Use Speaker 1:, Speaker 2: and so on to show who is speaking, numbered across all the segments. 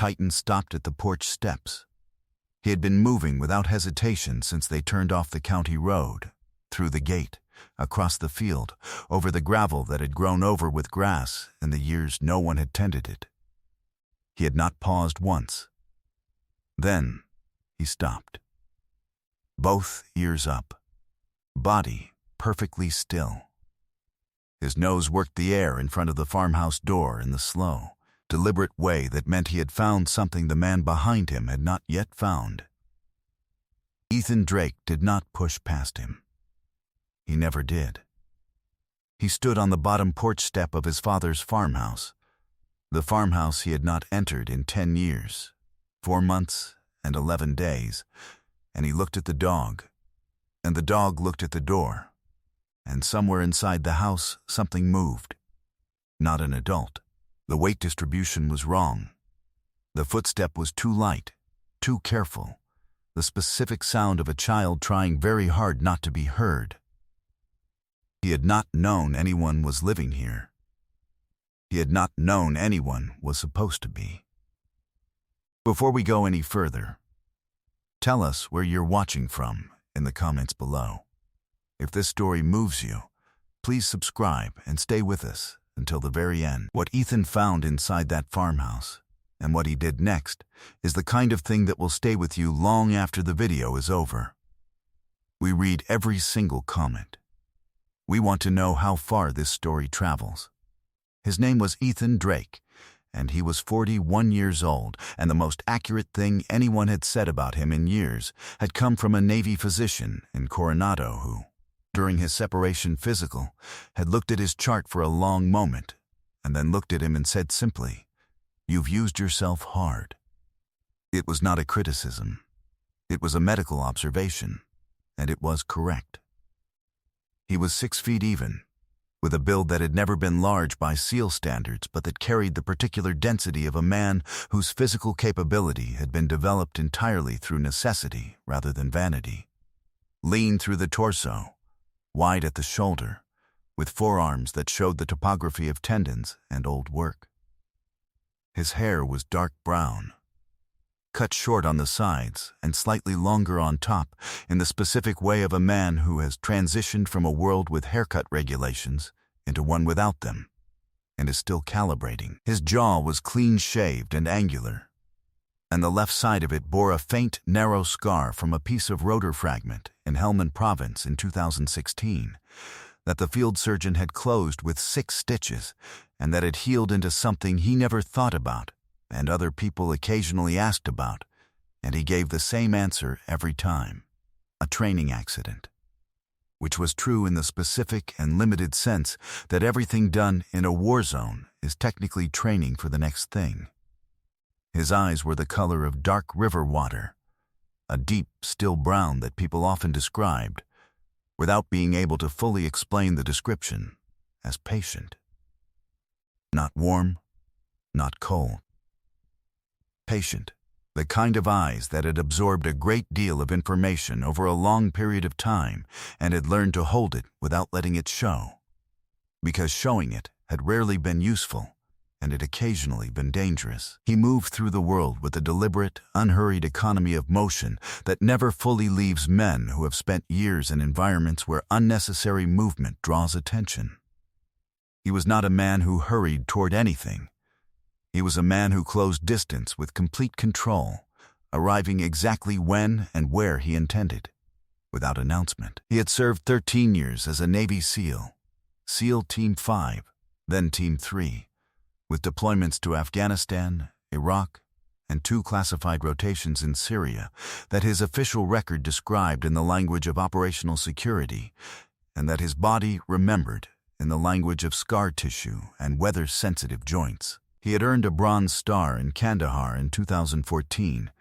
Speaker 1: Titan stopped at the porch steps. He had been moving without hesitation since they turned off the county road, through the gate, across the field, over the gravel that had grown over with grass in the years no one had tended it. He had not paused once. Then he stopped. Both ears up, body perfectly still. His nose worked the air in front of the farmhouse door in the slow, deliberate way that meant he had found something the man behind him had not yet found. Ethan Drake did not push past him. He never did. He stood on the bottom porch step of his father's farmhouse, the farmhouse he had not entered in 10 years, 4 months and 11 days, and he looked at the dog, and the dog looked at the door, and somewhere inside the house something moved. Not an adult. The weight distribution was wrong. The footstep was too light, too careful, the specific sound of a child trying very hard not to be heard. He had not known anyone was living here. He had not known anyone was supposed to be. Before we go any further, tell us where you're watching from in the comments below. If this story moves you, please subscribe and stay with us until the very end. What Ethan found inside that farmhouse and what he did next is the kind of thing that will stay with you long after the video is over. We read every single comment. We want to know how far this story travels. His name was Ethan Drake, and he was 41 years old, and the most accurate thing anyone had said about him in years had come from a Navy physician in Coronado who, during his separation physical, had looked at his chart for a long moment, and then looked at him and said simply, "You've used yourself hard." It was not a criticism. It was a medical observation, and it was correct. He was 6 feet even, with a build that had never been large by SEAL standards, but that carried the particular density of a man whose physical capability had been developed entirely through necessity rather than vanity. Lean through the torso, wide at the shoulder, with forearms that showed the topography of tendons and old work. His hair was dark brown, cut short on the sides and slightly longer on top in the specific way of a man who has transitioned from a world with haircut regulations into one without them, and is still calibrating. His jaw was clean-shaved and angular, and the left side of it bore a faint, narrow scar from a piece of rotor fragment in Helmand Province in 2016 that the field surgeon had closed with 6 stitches and that had healed into something he never thought about and other people occasionally asked about, and he gave the same answer every time: a training accident. Which was true in the specific and limited sense that everything done in a war zone is technically training for the next thing. His eyes were the color of dark river water, a deep, still brown that people often described, without being able to fully explain the description, as patient. Not warm, not cold. Patient, the kind of eyes that had absorbed a great deal of information over a long period of time and had learned to hold it without letting it show, because showing it had rarely been useful and had occasionally been dangerous. He moved through the world with a deliberate, unhurried economy of motion that never fully leaves men who have spent years in environments where unnecessary movement draws attention. He was not a man who hurried toward anything. He was a man who closed distance with complete control, arriving exactly when and where he intended, without announcement. He had served 13 years as a Navy SEAL, SEAL Team 5, then Team 3, with deployments to Afghanistan, Iraq, and 2 classified rotations in Syria that his official record described in the language of operational security, and that his body remembered in the language of scar tissue and weather-sensitive joints. He had earned a Bronze Star in Kandahar in 2014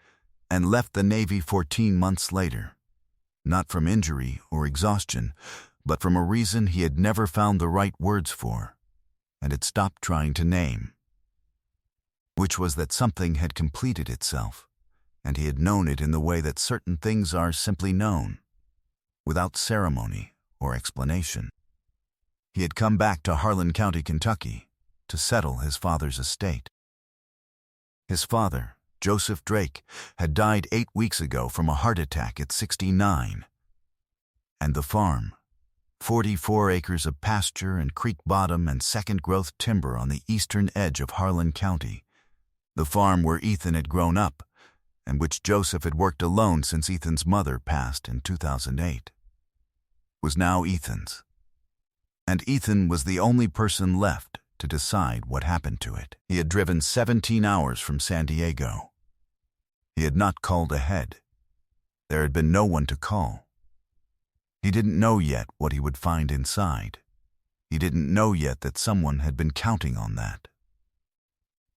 Speaker 1: and left the Navy 14 months later, not from injury or exhaustion, but from a reason he had never found the right words for and had stopped trying to name, which was that something had completed itself, and he had known it in the way that certain things are simply known, without ceremony or explanation. He had come back to Harlan County, Kentucky, to settle his father's estate. His father, Joseph Drake, had died 8 weeks ago from a heart attack at 69. And the farm, 44 acres of pasture and creek bottom and second-growth timber on the eastern edge of Harlan County, the farm where Ethan had grown up, and which Joseph had worked alone since Ethan's mother passed in 2008, was now Ethan's. And Ethan was the only person left to decide what happened to it. He had driven 17 hours from San Diego. He had not called ahead. There had been no one to call. He didn't know yet what he would find inside. He didn't know yet that someone had been counting on that.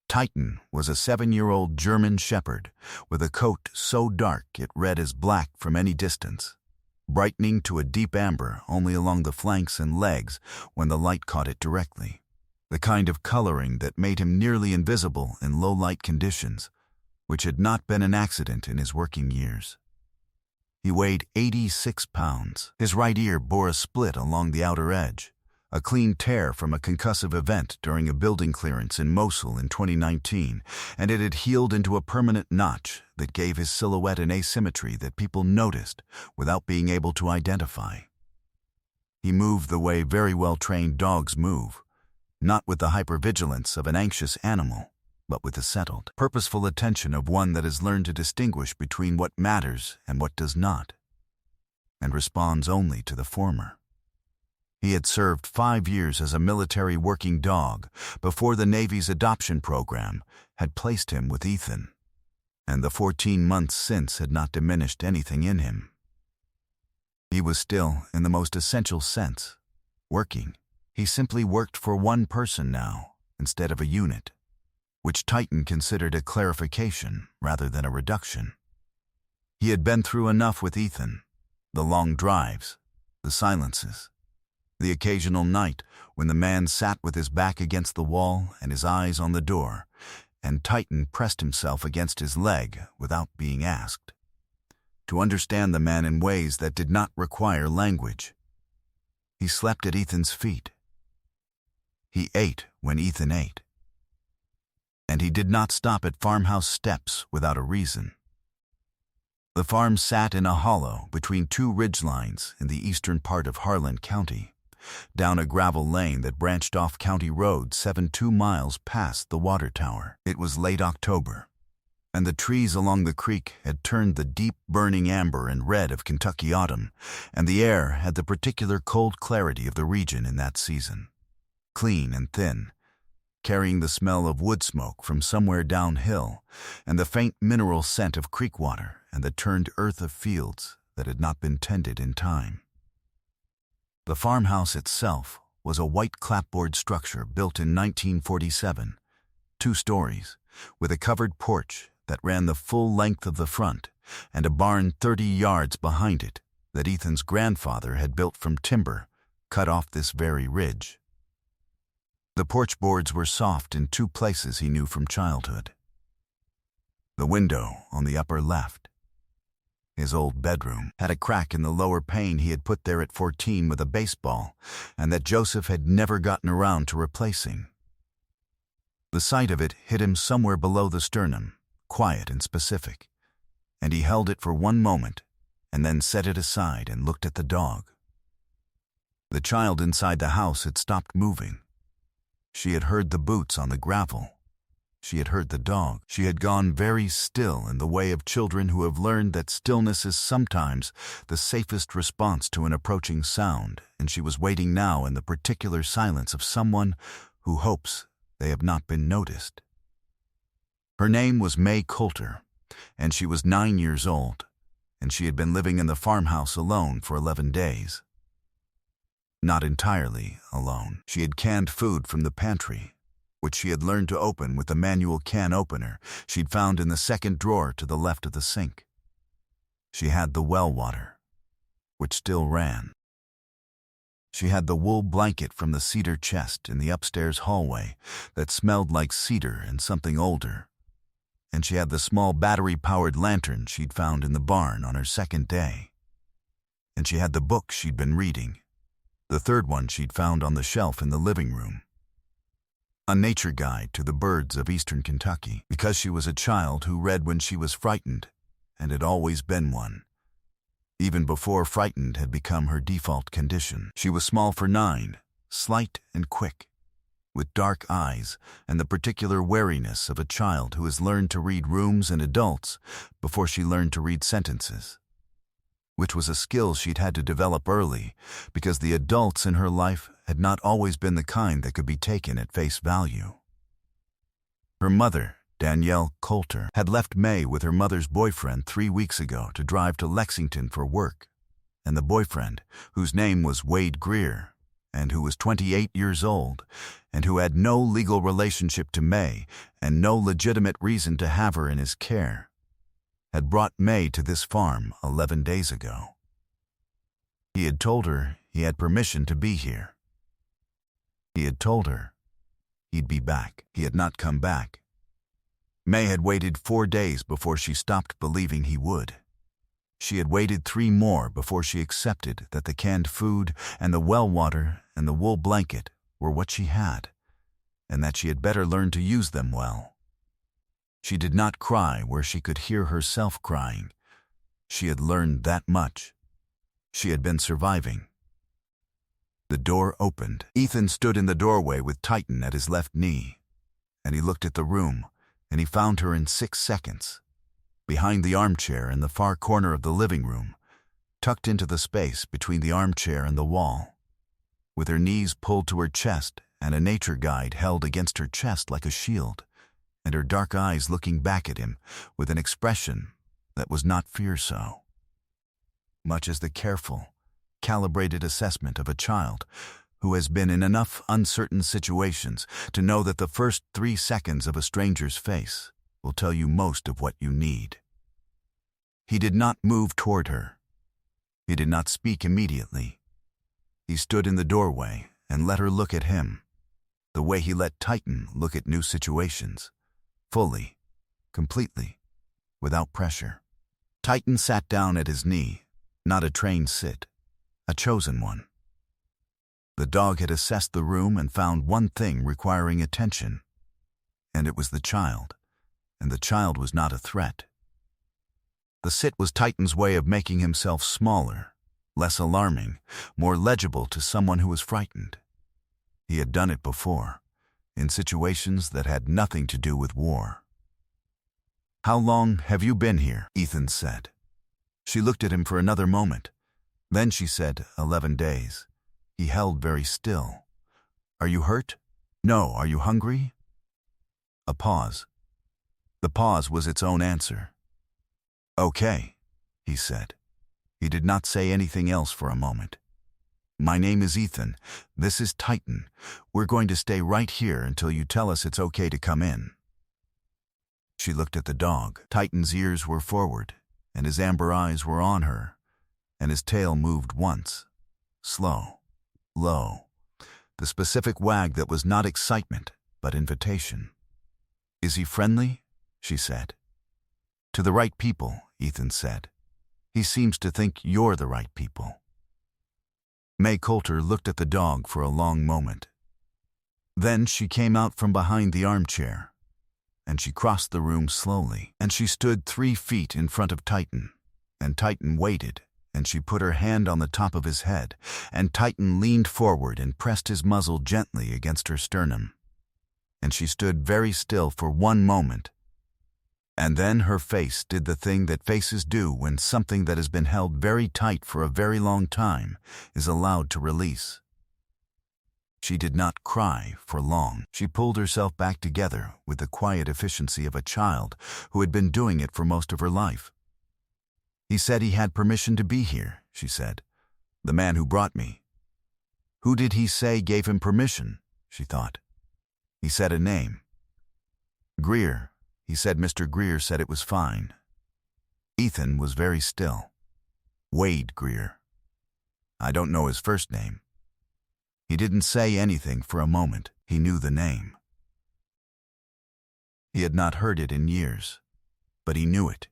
Speaker 1: Titan was a 7-year-old German shepherd with a coat so dark it read as black from any distance, brightening to a deep amber only along the flanks and legs when the light caught it directly, the kind of coloring that made him nearly invisible in low-light conditions, which had not been an accident in his working years. He weighed 86 pounds. His right ear bore a split along the outer edge, a clean tear from a concussive event during a building clearance in Mosul in 2019, and it had healed into a permanent notch that gave his silhouette an asymmetry that people noticed without being able to identify. He moved the way very well-trained dogs move, not with the hypervigilance of an anxious animal, but with the settled, purposeful attention of one that has learned to distinguish between what matters and what does not, and responds only to the former. He had served 5 years as a military working dog before the Navy's adoption program had placed him with Ethan, and the 14 months since had not diminished anything in him. He was still, in the most essential sense, working. He simply worked for one person now, instead of a unit, which Titan considered a clarification rather than a reduction. He had been through enough with Ethan, the long drives, the silences, the occasional night when the man sat with his back against the wall and his eyes on the door, and Titan pressed himself against his leg without being asked, to understand the man in ways that did not require language. He slept at Ethan's feet. He ate when Ethan ate. And he did not stop at farmhouse steps without a reason. The farm sat in a hollow between 2 ridgelines in the eastern part of Harlan County, down a gravel lane that branched off County Road 72 miles past the water tower. It was late October, and the trees along the creek had turned the deep burning amber and red of Kentucky autumn, and the air had the particular cold clarity of the region in that season, clean and thin, carrying the smell of wood smoke from somewhere downhill and the faint mineral scent of creek water and the turned earth of fields that had not been tended in time. The farmhouse itself was a white clapboard structure built in 1947, 2 stories, with a covered porch that ran the full length of the front and a barn 30 yards behind it that Ethan's grandfather had built from timber cut off this very ridge. The porch boards were soft in 2 places he knew from childhood. The window on the upper left. His old bedroom had a crack in the lower pane he had put there at 14 with a baseball, and that Joseph had never gotten around to replacing. The sight of it hit him somewhere below the sternum, quiet and specific, and he held it for one moment and then set it aside and looked at the dog. The child inside the house had stopped moving. She had heard the boots on the gravel. She had heard the dog. She had gone very still in the way of children who have learned that stillness is sometimes the safest response to an approaching sound, and she was waiting now in the particular silence of someone who hopes they have not been noticed. Her name was May Coulter, and she was 9 years old, and she had been living in the farmhouse alone for 11 days. Not entirely alone. She had canned food from the pantry, which she had learned to open with the manual can opener she'd found in the second drawer to the left of the sink. She had the well water, which still ran. She had the wool blanket from the cedar chest in the upstairs hallway that smelled like cedar and something older, and she had the small battery-powered lantern she'd found in the barn on her second day. And she had the book she'd been reading, the third one she'd found on the shelf in the living room. A nature guide to the birds of eastern Kentucky, because she was a child who read when she was frightened, and had always been one. Even before frightened had become her default condition. She was small for 9, slight and quick, with dark eyes and the particular wariness of a child who has learned to read rooms and adults before she learned to read sentences, which was a skill she'd had to develop early because the adults in her life had not always been the kind that could be taken at face value. Her mother, Danielle Coulter, had left May with her mother's boyfriend 3 weeks ago to drive to Lexington for work, and the boyfriend, whose name was Wade Greer, and who was 28 years old, and who had no legal relationship to May and no legitimate reason to have her in his care, had brought May to this farm 11 days ago. He had told her he had permission to be here. He had told her he'd be back. He had not come back. May had waited 4 days before she stopped believing he would. She had waited 3 more before she accepted that the canned food and the well water and the wool blanket were what she had, and that she had better learn to use them well. She did not cry where she could hear herself crying. She had learned that much. She had been surviving. The door opened. Ethan stood in the doorway with Titan at his left knee, and he looked at the room, and he found her in 6 seconds, behind the armchair in the far corner of the living room, tucked into the space between the armchair and the wall, with her knees pulled to her chest and a nature guide held against her chest like a shield, and her dark eyes looking back at him with an expression that was not fear so much as the careful, calibrated assessment of a child who has been in enough uncertain situations to know that the first 3 seconds of a stranger's face will tell you most of what you need. He did not move toward her. He did not speak immediately. He stood in the doorway and let her look at him, the way he let Titan look at new situations, fully, completely, without pressure. Titan sat down at his knee, not a trained sit, a chosen one. The dog had assessed the room and found one thing requiring attention, and it was the child, and the child was not a threat. The sit was Titan's way of making himself smaller, less alarming, more legible to someone who was frightened. He had done it before, in situations that had nothing to do with war. "How long have you been here?" Ethan said. She looked at him for another moment. Then she said, 11 days. He held very still. "Are you hurt? No. Are you hungry?" A pause. The pause was its own answer. "Okay," he said. He did not say anything else for a moment. "My name is Ethan. This is Titan. We're going to stay right here until you tell us it's okay to come in." She looked at the dog. Titan's ears were forward, and his amber eyes were on her, and his tail moved once, slow, low, the specific wag that was not excitement, but invitation. "Is he friendly?" she said. "To the right people," Ethan said. "He seems to think you're the right people." May Coulter looked at the dog for a long moment. Then she came out from behind the armchair, and she crossed the room slowly, and she stood 3 feet in front of Titan, and Titan waited, and she put her hand on the top of his head, and Titan leaned forward and pressed his muzzle gently against her sternum. And she stood very still for 1 moment, and then her face did the thing that faces do when something that has been held very tight for a very long time is allowed to release. She did not cry for long. She pulled herself back together with the quiet efficiency of a child who had been doing it for most of her life. "He said he had permission to be here," she said. "The man who brought me." Who did he say gave him permission? She thought. He said a name. Greer. He said Mr. Greer said it was fine. Ethan was very still. Wade Greer. I don't know his first name. He didn't say anything for a moment. He knew the name. He had not heard it in years, but he knew it.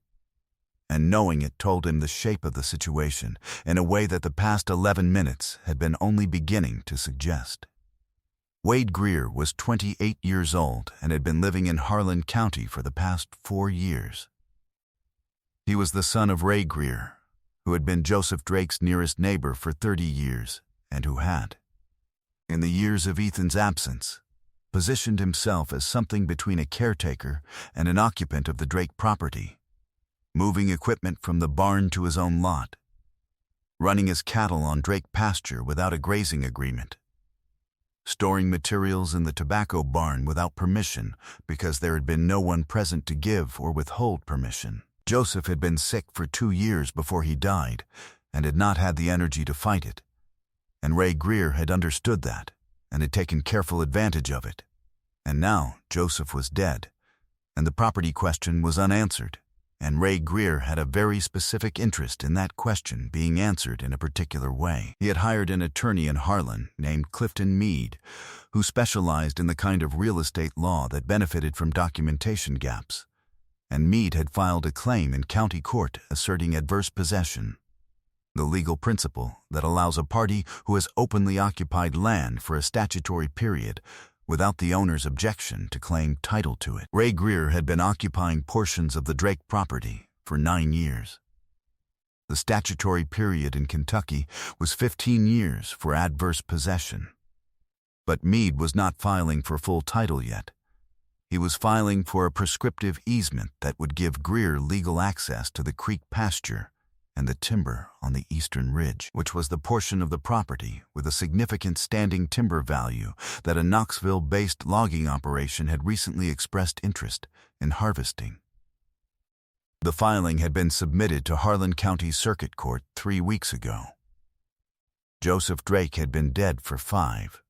Speaker 1: And knowing it told him the shape of the situation in a way that the past 11 minutes had been only beginning to suggest. Wade Greer was 28 years old and had been living in Harlan County for the past 4 years. He was the son of Ray Greer, who had been Joseph Drake's nearest neighbor for 30 years and who had, in the years of Ethan's absence, positioned himself as something between a caretaker and an occupant of the Drake property, moving equipment from the barn to his own lot, running his cattle on Drake pasture without a grazing agreement, storing materials in the tobacco barn without permission because there had been no one present to give or withhold permission. Joseph had been sick for 2 years before he died and had not had the energy to fight it, and Ray Greer had understood that and had taken careful advantage of it. And now Joseph was dead, and the property question was unanswered, and Ray Greer had a very specific interest in that question being answered in a particular way. He had hired an attorney in Harlan named Clifton Meade, who specialized in the kind of real estate law that benefited from documentation gaps, and Meade had filed a claim in county court asserting adverse possession, the legal principle that allows a party who has openly occupied land for a statutory period without the owner's objection to claim title to it. Ray Greer had been occupying portions of the Drake property for 9 years. The statutory period in Kentucky was 15 years for adverse possession. But Meade was not filing for full title yet. He was filing for a prescriptive easement that would give Greer legal access to the creek pasture and the timber on the eastern ridge, which was the portion of the property with a significant standing timber value that a Knoxville-based logging operation had recently expressed interest in harvesting. The filing had been submitted to Harlan County Circuit Court 3 weeks ago. Joseph Drake had been dead for 5.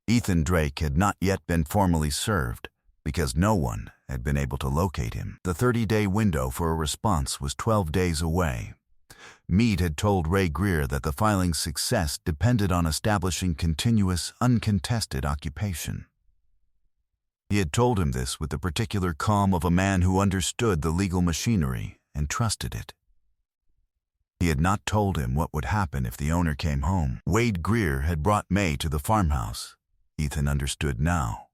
Speaker 1: Ethan Drake had not yet been formally served because no one had been able to locate him. The 30-day window for a response was 12 days away. Meade had told Ray Greer that the filing's success depended on establishing continuous, uncontested occupation. He had told him this with the particular calm of a man who understood the legal machinery and trusted it. He had not told him what would happen if the owner came home. Wade Greer had brought May to the farmhouse, Ethan understood now,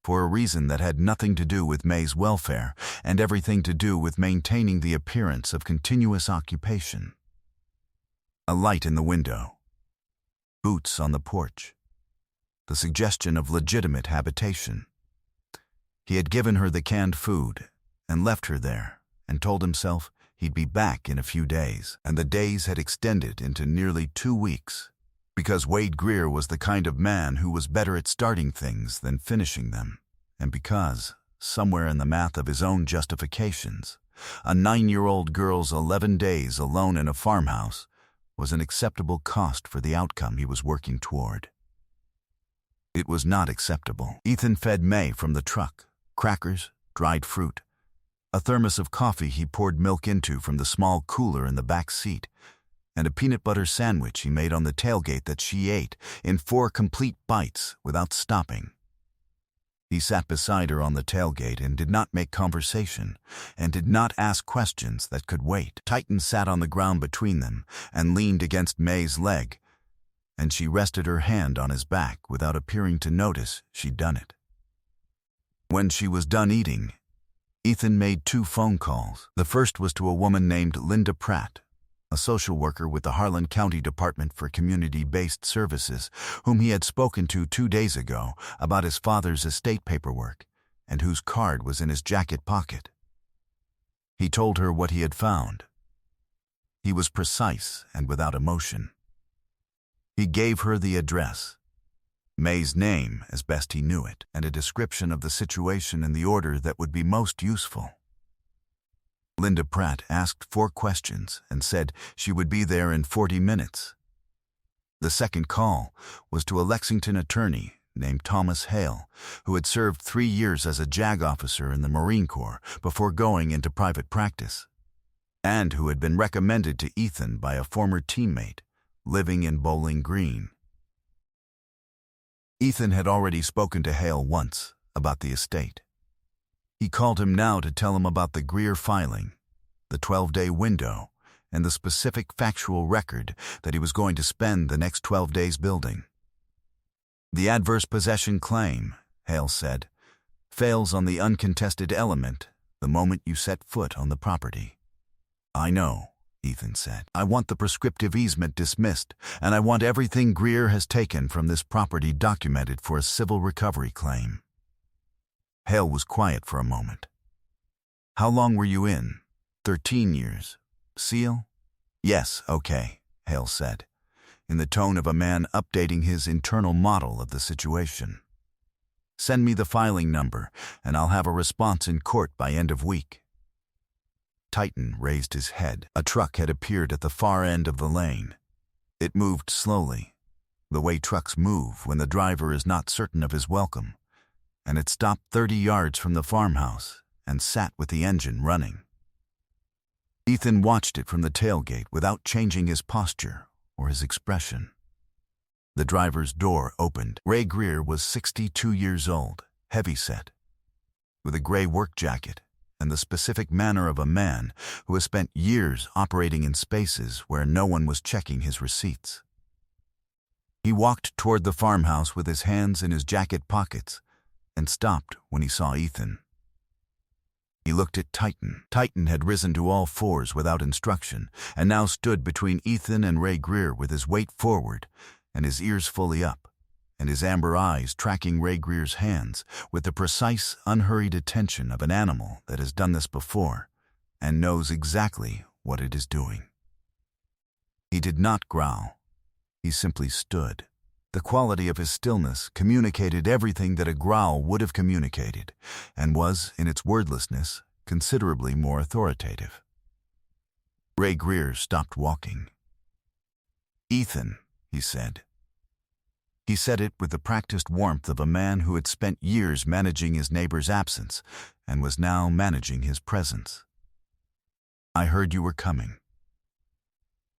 Speaker 1: for a reason that had nothing to do with May's welfare and everything to do with maintaining the appearance of continuous occupation. A light in the window, boots on the porch, the suggestion of legitimate habitation. He had given her the canned food and left her there and told himself he'd be back in a few days, and the days had extended into nearly 2 weeks. Because Wade Greer was the kind of man who was better at starting things than finishing them, and because, somewhere in the math of his own justifications, a 9-year-old girl's 11 days alone in a farmhouse was an acceptable cost for the outcome he was working toward. It was not acceptable. Ethan fed May from the truck, crackers, dried fruit, a thermos of coffee he poured milk into from the small cooler in the back seat, and a peanut butter sandwich he made on the tailgate that she ate in 4 complete bites without stopping. He sat beside her on the tailgate and did not make conversation, and did not ask questions that could wait. Titan sat on the ground between them and leaned against May's leg, and she rested her hand on his back without appearing to notice she'd done it. When she was done eating, Ethan made 2 phone calls. The first was to a woman named Linda Pratt, a social worker with the Harlan County Department for Community-Based Services, whom he had spoken to 2 days ago about his father's estate paperwork, and whose card was in his jacket pocket. He told her what he had found. He was precise and without emotion. He gave her the address, May's name as best he knew it, and a description of the situation in the order that would be most useful. Linda Pratt asked 4 questions and said she would be there in 40 minutes. The second call was to a Lexington attorney named Thomas Hale, who had served 3 years as a JAG officer in the Marine Corps before going into private practice, and who had been recommended to Ethan by a former teammate living in Bowling Green. Ethan had already spoken to Hale once about the estate. He called him now to tell him about the Greer filing, the 12-day window, and the specific factual record that he was going to spend the next 12 days building. The adverse possession claim, Hale said, fails on the uncontested element the moment you set foot on the property. I know, Ethan said. I want the prescriptive easement dismissed, and I want everything Greer has taken from this property documented for a civil recovery claim. Hale was quiet for a moment. How long were you in? 13 years. Seal? Yes, okay, Hale said, in the tone of a man updating his internal model of the situation. Send me the filing number, and I'll have a response in court by end of week. Titan raised his head. A truck had appeared at the far end of the lane. It moved slowly, the way trucks move when the driver is not certain of his welcome, and it stopped 30 yards from the farmhouse and sat with the engine running. Ethan watched it from the tailgate without changing his posture or his expression. The driver's door opened. Ray Greer was 62 years old, heavyset, with a gray work jacket and the specific manner of a man who has spent years operating in spaces where no one was checking his receipts. He walked toward the farmhouse with his hands in his jacket pockets and stopped when he saw Ethan. He looked at Titan. Titan had risen to all fours without instruction and now stood between Ethan and Ray Greer with his weight forward and his ears fully up, and his amber eyes tracking Ray Greer's hands with the precise, unhurried attention of an animal that has done this before and knows exactly what it is doing. He did not growl. He simply stood. The quality of his stillness communicated everything that a growl would have communicated, and was, in its wordlessness, considerably more authoritative. Ray Greer stopped walking. "Ethan," he said. He said it with the practiced warmth of a man who had spent years managing his neighbor's absence and was now managing his presence. "I heard you were coming.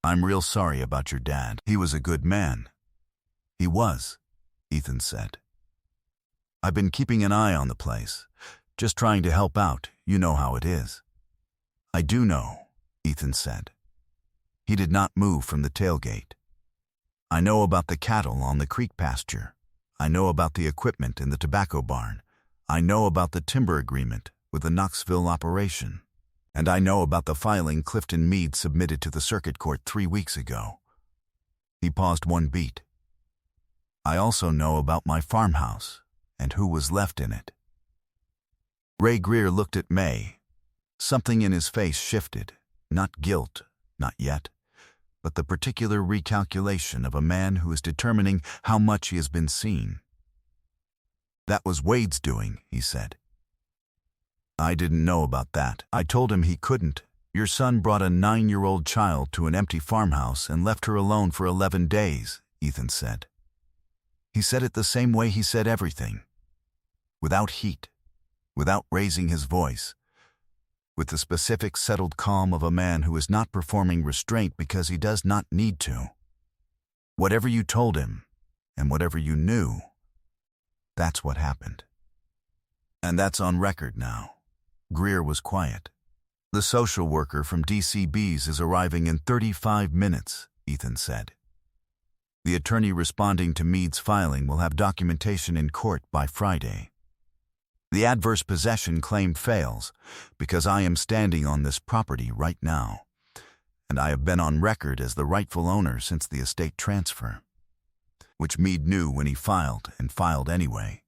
Speaker 1: I'm real sorry about your dad. He was a good man." "He was," Ethan said. "I've been keeping an eye on the place, just trying to help out. You know how it is." "I do know," Ethan said. He did not move from the tailgate. "I know about the cattle on the creek pasture. I know about the equipment in the tobacco barn. I know about the timber agreement with the Knoxville operation. And I know about the filing Clifton Meade submitted to the circuit court 3 weeks ago." He paused one beat. "I also know about my farmhouse and who was left in it." Ray Greer looked at May. Something in his face shifted, not guilt, not yet, but the particular recalculation of a man who is determining how much he has been seen. "That was Wade's doing," he said. "I didn't know about that. I told him he couldn't. Your son brought a 9-year-old child to an empty farmhouse and left her alone for 11 days, Ethan said. He said it the same way he said everything. Without heat, without raising his voice, with the specific settled calm of a man who is not performing restraint because he does not need to. Whatever you told him, and whatever you knew, that's what happened. And that's on record now." Greer was quiet. "The social worker from DCB's is arriving in 35 minutes, Ethan said. The attorney responding to Meade's filing will have documentation in court by Friday. The adverse possession claim fails because I am standing on this property right now, and I have been on record as the rightful owner since the estate transfer, which Meade knew when he filed and filed anyway."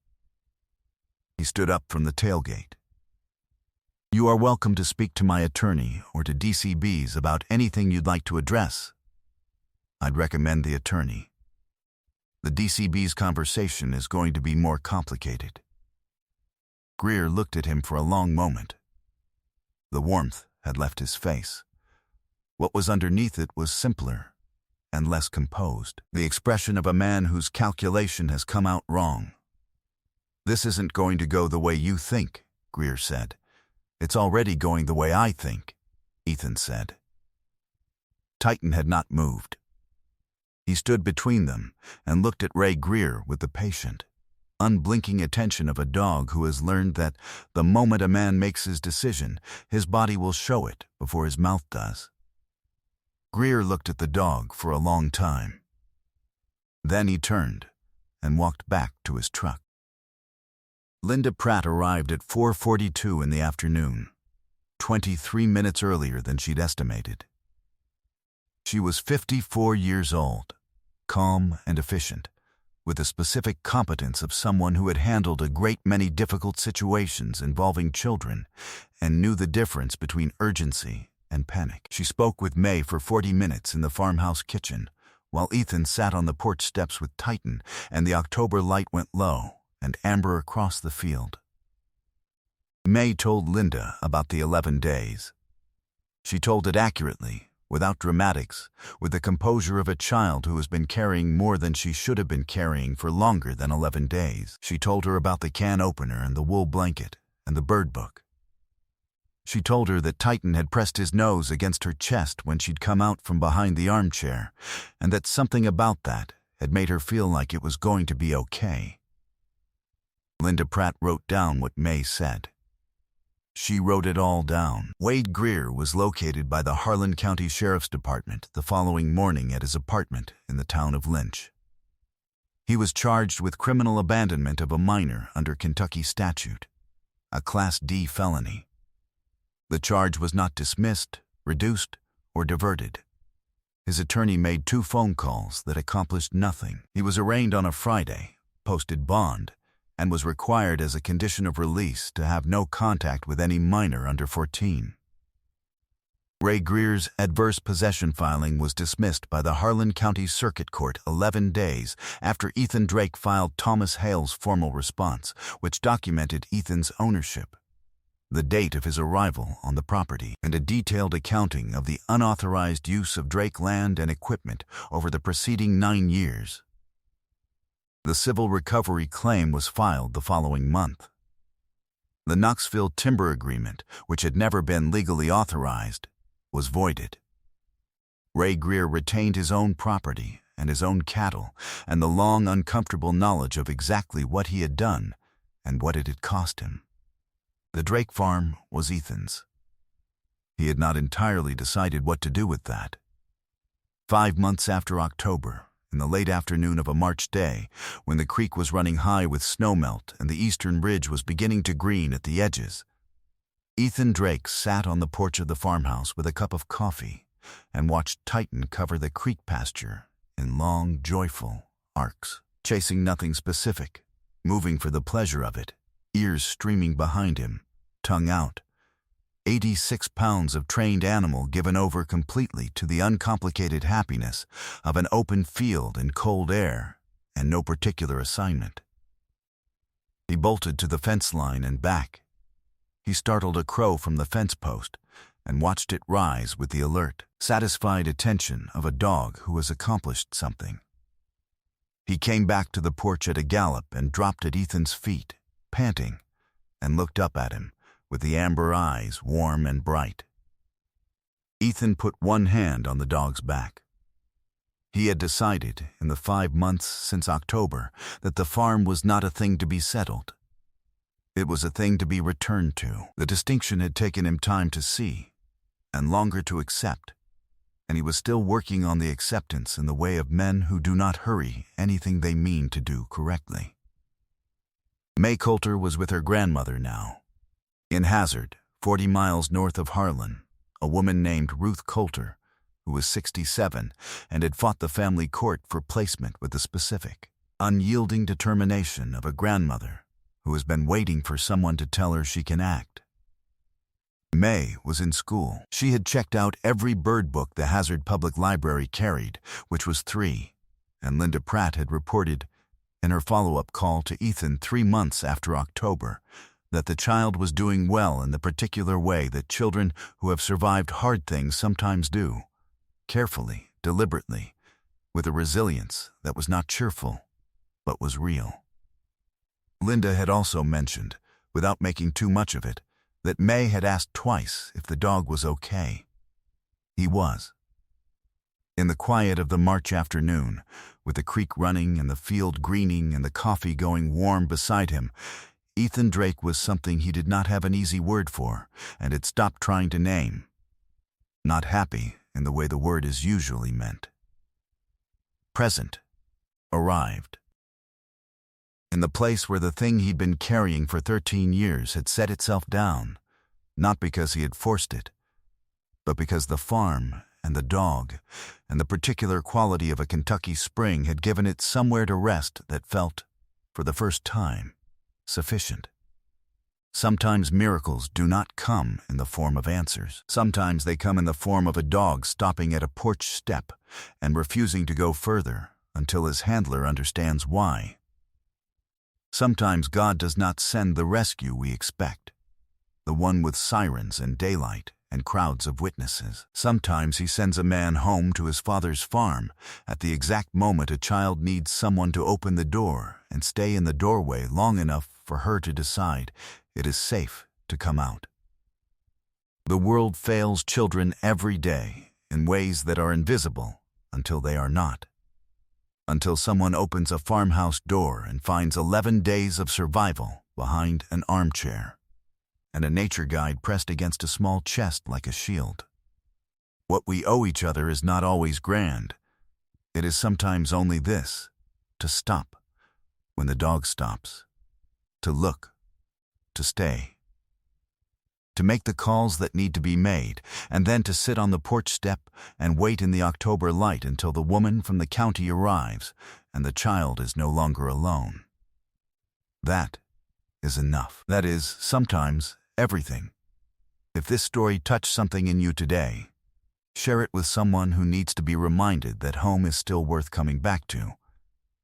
Speaker 1: He stood up from the tailgate. "You are welcome to speak to my attorney or to DCB's about anything you'd like to address." "I'd recommend the attorney. The DCB's conversation is going to be more complicated." Greer looked at him for a long moment. The warmth had left his face. What was underneath it was simpler and less composed, the expression of a man whose calculation has come out wrong. "This isn't going to go the way you think," Greer said. "It's already going the way I think," Ethan said. Titan had not moved. He stood between them and looked at Ray Greer with the patient, unblinking attention of a dog who has learned that the moment a man makes his decision, his body will show it before his mouth does. Greer looked at the dog for a long time. Then he turned and walked back to his truck. Linda Pratt arrived at 4:42 in the afternoon, 23 minutes earlier than she'd estimated. She was 54 years old, calm and efficient, with the specific competence of someone who had handled a great many difficult situations involving children and knew the difference between urgency and panic. She spoke with May for 40 minutes in the farmhouse kitchen, while Ethan sat on the porch steps with Titan and the October light went low and amber across the field. May told Linda about the 11 days. She told it accurately, without dramatics, with the composure of a child who has been carrying more than she should have been carrying for longer than 11 days. She told her about the can opener and the wool blanket and the bird book. She told her that Titan had pressed his nose against her chest when she'd come out from behind the armchair, and that something about that had made her feel like it was going to be okay. Linda Pratt wrote down what May said. She wrote it all down. Wade Greer was located by the Harlan County Sheriff's Department the following morning at his apartment in the town of Lynch. He was charged with criminal abandonment of a minor under Kentucky statute, a Class D felony. The charge was not dismissed, reduced, or diverted. His attorney made 2 phone calls that accomplished nothing. He was arraigned on a Friday, posted bond, and was required as a condition of release to have no contact with any minor under 14. Ray Greer's adverse possession filing was dismissed by the Harlan County Circuit Court 11 days after Ethan Drake filed Thomas Hale's formal response, which documented Ethan's ownership, the date of his arrival on the property, and a detailed accounting of the unauthorized use of Drake land and equipment over the preceding 9 years. The civil recovery claim was filed the following month. The Knoxville Timber Agreement, which had never been legally authorized, was voided. Ray Greer retained his own property and his own cattle and the long uncomfortable knowledge of exactly what he had done and what it had cost him. The Drake farm was Ethan's. He had not entirely decided what to do with that. 5 months after October, in the late afternoon of a March day, when the creek was running high with snowmelt and the eastern ridge was beginning to green at the edges, Ethan Drake sat on the porch of the farmhouse with a cup of coffee and watched Titan cover the creek pasture in long, joyful arcs, chasing nothing specific, moving for the pleasure of it, ears streaming behind him, tongue out. 86 pounds of trained animal given over completely to the uncomplicated happiness of an open field in cold air and no particular assignment. He bolted to the fence line and back. He startled a crow from the fence post and watched it rise with the alert, satisfied attention of a dog who has accomplished something. He came back to the porch at a gallop and dropped at Ethan's feet, panting, and looked up at him, with the amber eyes warm and bright. Ethan put one hand on the dog's back. He had decided, in the 5 months since October, that the farm was not a thing to be settled. It was a thing to be returned to. The distinction had taken him time to see, and longer to accept, and he was still working on the acceptance in the way of men who do not hurry anything they mean to do correctly. May Coulter was with her grandmother now. In Hazard, 40 miles north of Harlan, a woman named Ruth Coulter, who was 67 and had fought the family court for placement with the specific, unyielding determination of a grandmother who has been waiting for someone to tell her she can act. May was in school. She had checked out every bird book the Hazard Public Library carried, which was 3, and Linda Pratt had reported, in her follow-up call to Ethan 3 months after October, that the child was doing well in the particular way that children who have survived hard things sometimes do, carefully, deliberately, with a resilience that was not cheerful, but was real. Linda had also mentioned, without making too much of it, that May had asked twice if the dog was okay. He was. In the quiet of the March afternoon, with the creek running and the field greening and the coffee going warm beside him, Ethan Drake was something he did not have an easy word for and had stopped trying to name. Not happy in the way the word is usually meant. Present arrived. in the place where the thing he'd been carrying for 13 years had set itself down, not because he had forced it, but because the farm and the dog and the particular quality of a Kentucky spring had given it somewhere to rest that felt, for the first time, sufficient. Sometimes miracles do not come in the form of answers. Sometimes they come in the form of a dog stopping at a porch step and refusing to go further until his handler understands why. Sometimes God does not send the rescue we expect, the one with sirens and daylight and crowds of witnesses. Sometimes he sends a man home to his father's farm at the exact moment a child needs someone to open the door and stay in the doorway long enough for her to decide it is safe to come out. The world fails children every day in ways that are invisible until they are not. Until someone opens a farmhouse door and finds 11 days of survival behind an armchair and a nature guide pressed against a small chest like a shield. What we owe each other is not always grand. It is sometimes only this: to stop when the dog stops, to look, to stay, to make the calls that need to be made, and then to sit on the porch step and wait in the October light until the woman from the county arrives and the child is no longer alone. That is enough. That is, sometimes, everything. If this story touched something in you today, share it with someone who needs to be reminded that home is still worth coming back to,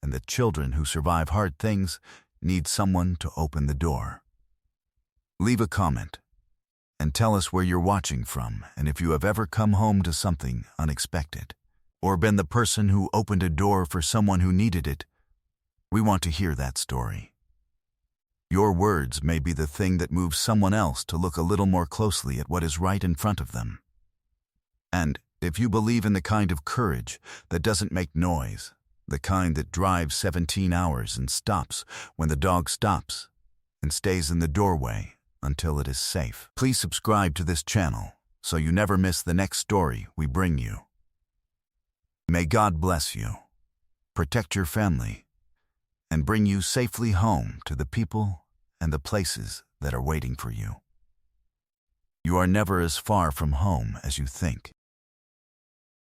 Speaker 1: and that children who survive hard things need someone to open the door. Leave a comment and tell us where you're watching from and if you have ever come home to something unexpected or been the person who opened a door for someone who needed it. We want to hear that story. Your words may be the thing that moves someone else to look a little more closely at what is right in front of them. And if you believe in the kind of courage that doesn't make noise, the kind that drives 17 hours and stops when the dog stops and stays in the doorway until it is safe, please subscribe to this channel so you never miss the next story we bring you. May God bless you, protect your family, and bring you safely home to the people and the places that are waiting for you. You are never as far from home as you think.